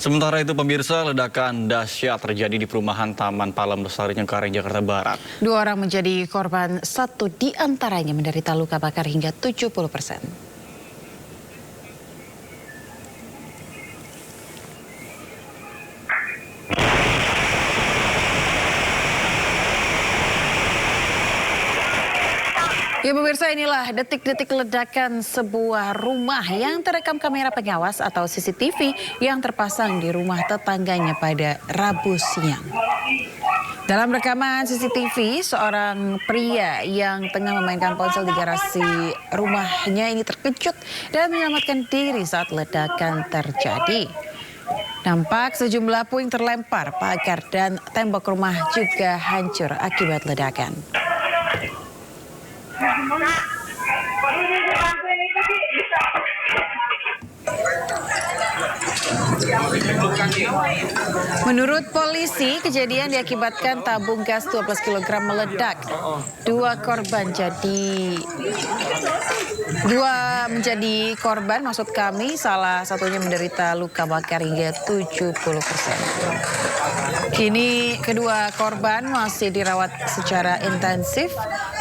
Sementara itu pemirsa, ledakan dahsyat terjadi di perumahan Taman Palem Lestari Cengkareng, Jakarta Barat. 2 orang menjadi korban, 1 diantaranya menderita luka bakar hingga 70%. Ya pemirsa, inilah detik-detik ledakan sebuah rumah yang terekam kamera pengawas atau CCTV yang terpasang di rumah tetangganya pada Rabu siang. Dalam rekaman CCTV, seorang pria yang tengah memainkan ponsel di garasi rumahnya ini terkejut dan menyelamatkan diri saat ledakan terjadi. Nampak sejumlah puing terlempar, pagar dan tembok rumah juga hancur akibat ledakan. Menurut polisi, kejadian diakibatkan tabung gas 12 kg meledak. 2 menjadi korban, maksud kami salah satunya menderita luka bakar hingga 70%. Kini kedua korban masih dirawat secara intensif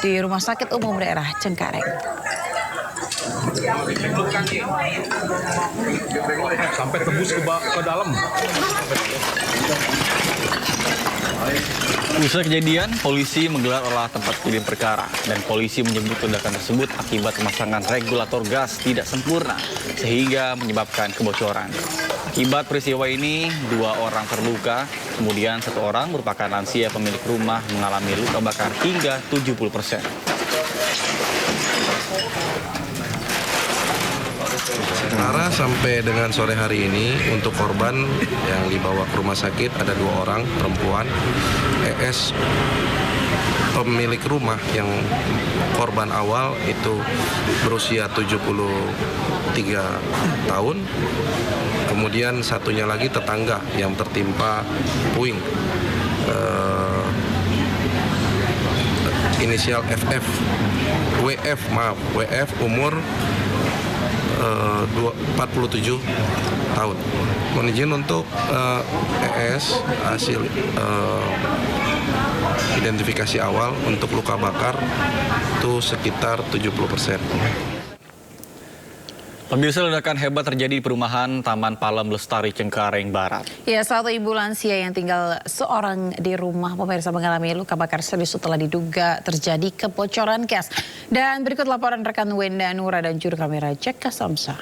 di Rumah Sakit Umum Daerah Cengkareng. Sampai tembus ke dalam. Usai kejadian, polisi menggelar olah tempat kejadian perkara dan polisi menyebut ledakan tersebut akibat pemasangan regulator gas tidak sempurna sehingga menyebabkan kebocoran. Akibat peristiwa ini, 2 orang terluka, kemudian 1 orang merupakan lansia pemilik rumah mengalami luka bakar hingga 70%. Sementara sampai dengan sore hari ini untuk korban yang dibawa ke rumah sakit ada 2 orang perempuan. ES pemilik rumah yang korban awal itu berusia 73 tahun. Kemudian satunya lagi tetangga yang tertimpa puing. Inisial WF umur 47 tahun. Mohon izin untuk ES hasil identifikasi awal untuk luka bakar itu sekitar 70%. Pemirsa, ledakan hebat terjadi di perumahan Taman Palem Lestari Cengkareng Barat. Ya, 1 ibu lansia yang tinggal seorang di rumah pemirsa mengalami luka bakar serius setelah diduga terjadi kebocoran gas. Dan berikut laporan rekan Wenda Nura dan juru kamera Jaka Samsa.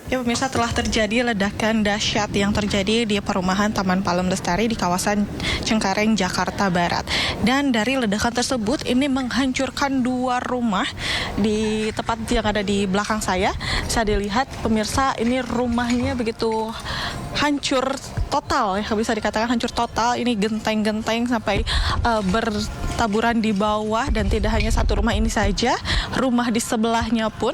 Ya pemirsa, telah terjadi ledakan dahsyat yang terjadi di perumahan Taman Palem Lestari di kawasan Cengkareng, Jakarta Barat. Dan dari ledakan tersebut ini menghancurkan 2 rumah di tempat yang ada di belakang saya. Bisa dilihat pemirsa, ini rumahnya begitu hancur total, ya bisa dikatakan hancur total. Ini genteng-genteng sampai bertaburan di bawah, dan tidak hanya 1 rumah ini saja, rumah di sebelahnya pun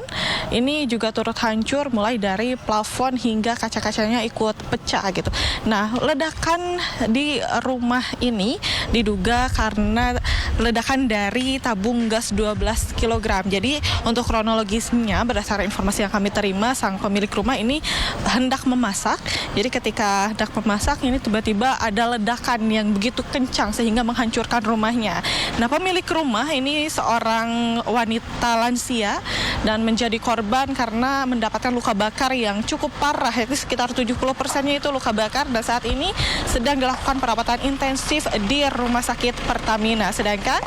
ini juga turut hancur, mulai dari plafon hingga kaca-kacanya ikut pecah gitu. Nah, ledakan di rumah ini diduga karena ledakan dari tabung gas 12 kg. Jadi untuk kronologisnya, berdasarkan informasi yang kami terima, sang pemilik rumah ini hendak memasak. Jadi ketika hendak memasak ini tiba-tiba ada ledakan yang begitu kencang sehingga menghancurkan rumahnya. Nah, pemilik rumah ini seorang wanita lansia dan menjadi korban karena mendapatkan luka bakar yang cukup parah, yaitu sekitar 70%-nya itu luka bakar, dan saat ini sedang dilakukan perawatan intensif di Rumah Sakit Pertamina. Sedangkan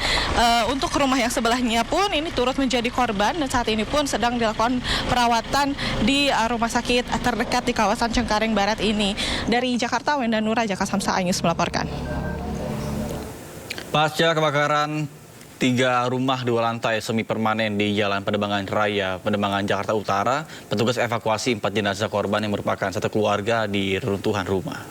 untuk rumah yang sebelahnya pun ini turut menjadi korban dan saat ini pun sedang dilakukan perawatan di rumah sakit terdekat di kawasan Cengkareng Barat ini. Dari Jakarta, Wenda Nura, Jaka Samsa, iNews melaporkan. Pasca kebakaran 3 rumah 2 lantai semi permanen di Jalan Pademangan Raya, Pademangan, Jakarta Utara, petugas evakuasi 4 jenazah korban yang merupakan satu keluarga di reruntuhan rumah.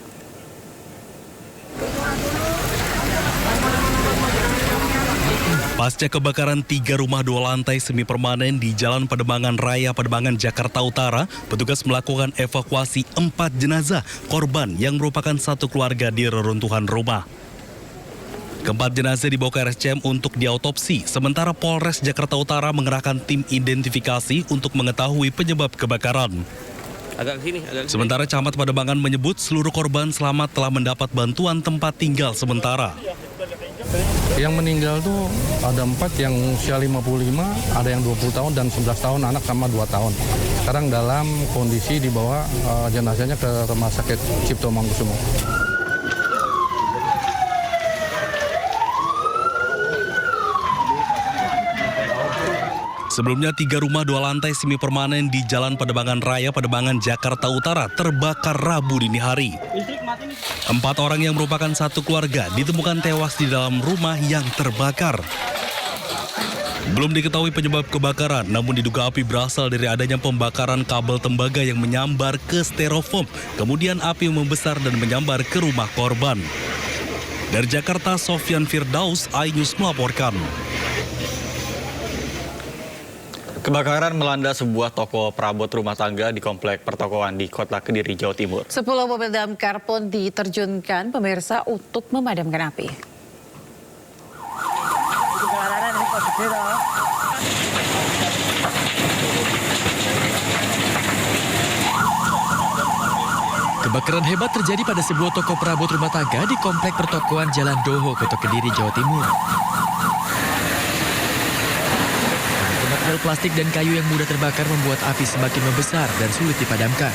Pasca kebakaran 3 rumah 2 lantai semi permanen di Jalan Pademangan Raya, Pademangan, Jakarta Utara, petugas melakukan evakuasi 4 jenazah korban yang merupakan satu keluarga di reruntuhan rumah. Keempat jenazah dibawa ke RSCM untuk diautopsi, sementara Polres Jakarta Utara mengerahkan tim identifikasi untuk mengetahui penyebab kebakaran. Agak ke sini. Sementara Camat Pademangan menyebut seluruh korban selamat telah mendapat bantuan tempat tinggal sementara. Yang meninggal tuh ada 4 yang usia 55, ada yang 20 tahun dan 11 tahun anak sama 2 tahun. Sekarang dalam kondisi dibawa jenazahnya ke Rumah Sakit Cipto Mangunkusumo. Sebelumnya 3 rumah 2 lantai semi permanen di Jalan Pademangan Raya, Pademangan, Jakarta Utara terbakar Rabu dini hari. 4 orang yang merupakan satu keluarga ditemukan tewas di dalam rumah yang terbakar. Belum diketahui penyebab kebakaran, namun diduga api berasal dari adanya pembakaran kabel tembaga yang menyambar ke styrofoam. Kemudian api membesar dan menyambar ke rumah korban. Dari Jakarta, Sofyan Firdaus, iNews melaporkan. Kebakaran melanda sebuah toko perabot rumah tangga di komplek pertokoan di Kota Kediri, Jawa Timur. 10 mobil damkar pun diterjunkan pemirsa untuk memadamkan api. Kebakaran hebat terjadi pada sebuah toko perabot rumah tangga di komplek pertokoan Jalan Doho, Kota Kediri, Jawa Timur. Material plastik dan kayu yang mudah terbakar membuat api semakin membesar dan sulit dipadamkan.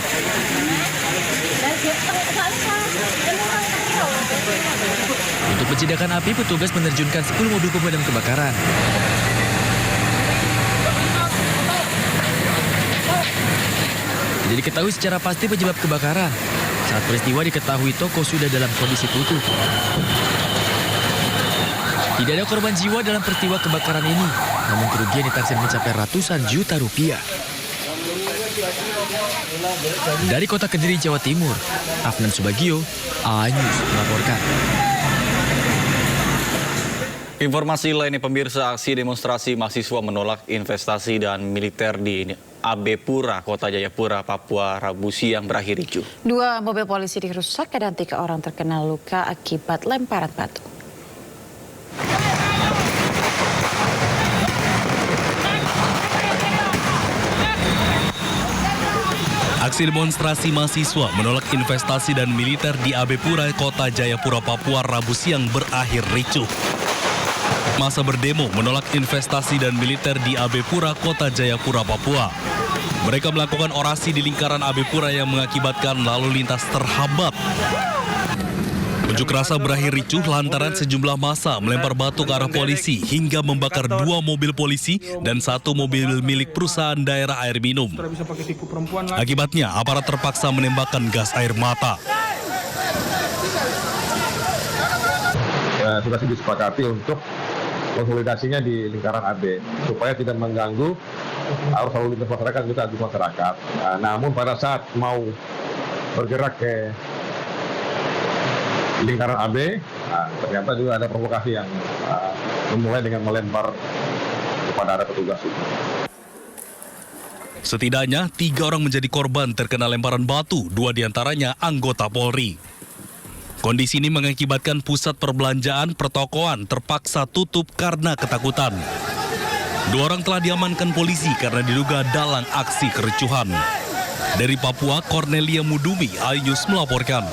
Untuk menjinakkan api, petugas menerjunkan 10 mobil pemadam kebakaran. Tidak diketahui secara pasti penyebab kebakaran. Saat peristiwa diketahui toko sudah dalam kondisi tutup. Tidak ada korban jiwa dalam peristiwa kebakaran ini, namun kerugian ditaksir mencapai ratusan juta rupiah. Dari Kota Kediri, Jawa Timur, Afnan Subagio, iNews melaporkan. Informasi lainnya pemirsa, aksi demonstrasi mahasiswa menolak investasi dan militer di AB Pura, Kota Jayapura, Papua, Rabu siang berakhir ricuh. 2 mobil polisi dirusak dan 3 orang terkena luka akibat lemparan batu. Aksi demonstrasi mahasiswa menolak investasi dan militer di AB Pura, Kota Jayapura, Papua, Rabu siang berakhir ricuh. Masa berdemo menolak investasi dan militer di AB Pura, Kota Jayapura, Papua. Mereka melakukan orasi di lingkaran AB Pura yang mengakibatkan lalu lintas terhambat. Unjuk rasa berakhir ricuh lantaran sejumlah massa melempar batu ke arah polisi hingga membakar 2 mobil polisi dan 1 mobil milik perusahaan daerah air minum. Akibatnya, aparat terpaksa menembakkan gas air mata. Sudah disepakati untuk konsolidasinya di lingkaran AB supaya tidak mengganggu arus lalu lintas masyarakat juga di masyarakat. Namun pada saat mau bergerak ke lingkaran AB, ternyata juga ada provokasi yang memulai dengan melempar kepada petugas itu. Setidaknya 3 orang menjadi korban terkena lemparan batu, 2 diantaranya anggota Polri. Kondisi ini mengakibatkan pusat perbelanjaan pertokoan terpaksa tutup karena ketakutan. 2 orang telah diamankan polisi karena diduga dalang aksi kericuhan. Dari Papua, Cornelia Mudumi, iNews melaporkan.